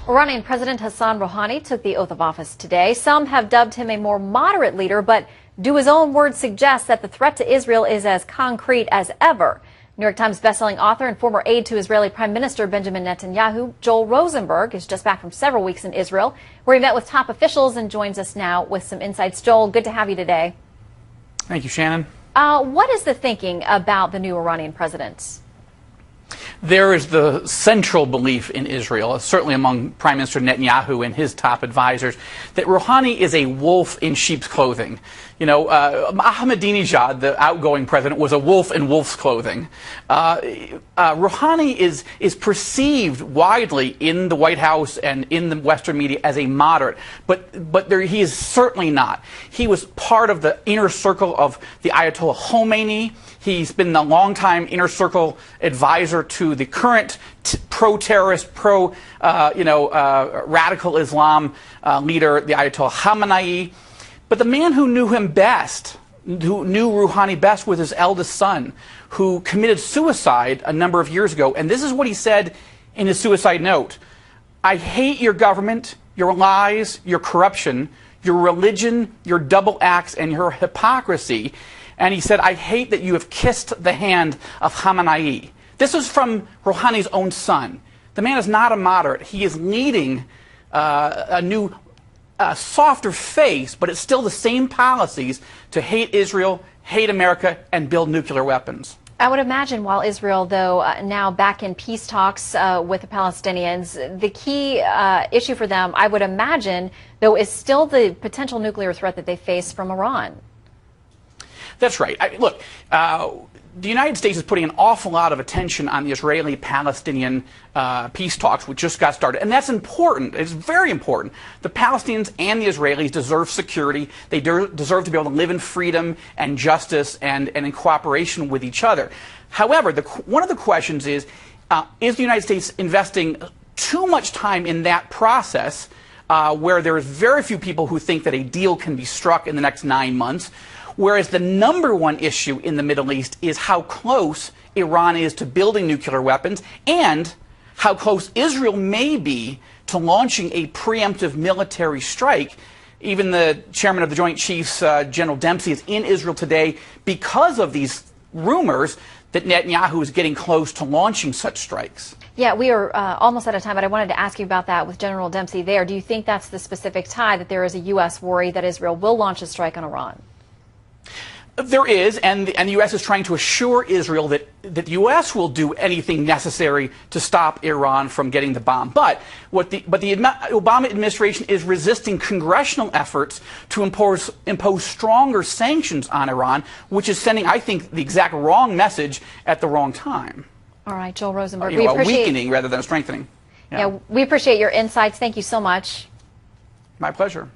Iranian President Hassan Rouhani took the oath of office today. Some have dubbed him a more moderate leader, but do his own words suggest that the threat to Israel is as concrete as ever? New York Times bestselling author and former aide to Israeli Prime Minister Benjamin Netanyahu, Joel Rosenberg, is just back from several weeks in Israel, where he met with top officials and joins us now with some insights. Joel, good to have you today. Thank you, Shannon. What is the thinking about the new Iranian president? There is the central belief in Israel, certainly among Prime Minister Netanyahu and his top advisors, that Rouhani is a wolf in sheep's clothing. You know, Ahmadinejad, the outgoing president, was a wolf in wolf's clothing. Rouhani is perceived widely in the White House and in the Western media as a moderate, but he is certainly not. He was part of the inner circle of the Ayatollah Khomeini. He's been the longtime inner circle advisor to the current pro-terrorist, radical Islam leader, the Ayatollah Khamenei. But the man who knew him best, who knew Rouhani best, was his eldest son, who committed suicide a number of years ago. And this is what he said in his suicide note: "I hate your government, your lies, your corruption, your religion, your double acts, and your hypocrisy." And he said, "I hate that you have kissed the hand of Khamenei." This was from Rouhani's own son. The man is not a moderate. He is leading a new, softer face, but it's still the same policies to hate Israel, hate America, and build nuclear weapons. I would imagine while Israel, though, now back in peace talks with the Palestinians, the key issue for them, I would imagine, though, is still the potential nuclear threat that they face from Iran. That's right. Look, the United States is putting an awful lot of attention on the Israeli-Palestinian peace talks, which just got started. And that's important. It's very important. The Palestinians and the Israelis deserve security. They deserve to be able to live in freedom and justice and in cooperation with each other. However, one of the questions is the United States investing too much time in that process where there is very few people who think that a deal can be struck in the next 9 months? Whereas the number one issue in the Middle East is how close Iran is to building nuclear weapons and how close Israel may be to launching a preemptive military strike. Even the chairman of the Joint Chiefs, General Dempsey, is in Israel today because of these rumors that Netanyahu is getting close to launching such strikes. Yeah, we are almost out of time, but I wanted to ask you about that with General Dempsey there. Do you think that's the specific tie, that there is a U.S. worry that Israel will launch a strike on Iran? There is, and the U.S. is trying to assure Israel that the U.S. will do anything necessary to stop Iran from getting the bomb. But the Obama administration is resisting congressional efforts to impose stronger sanctions on Iran, which is sending, I think, the exact wrong message at the wrong time. All right, Joel Rosenberg. We appreciate weakening rather than strengthening. Yeah, we appreciate your insights. Thank you so much. My pleasure.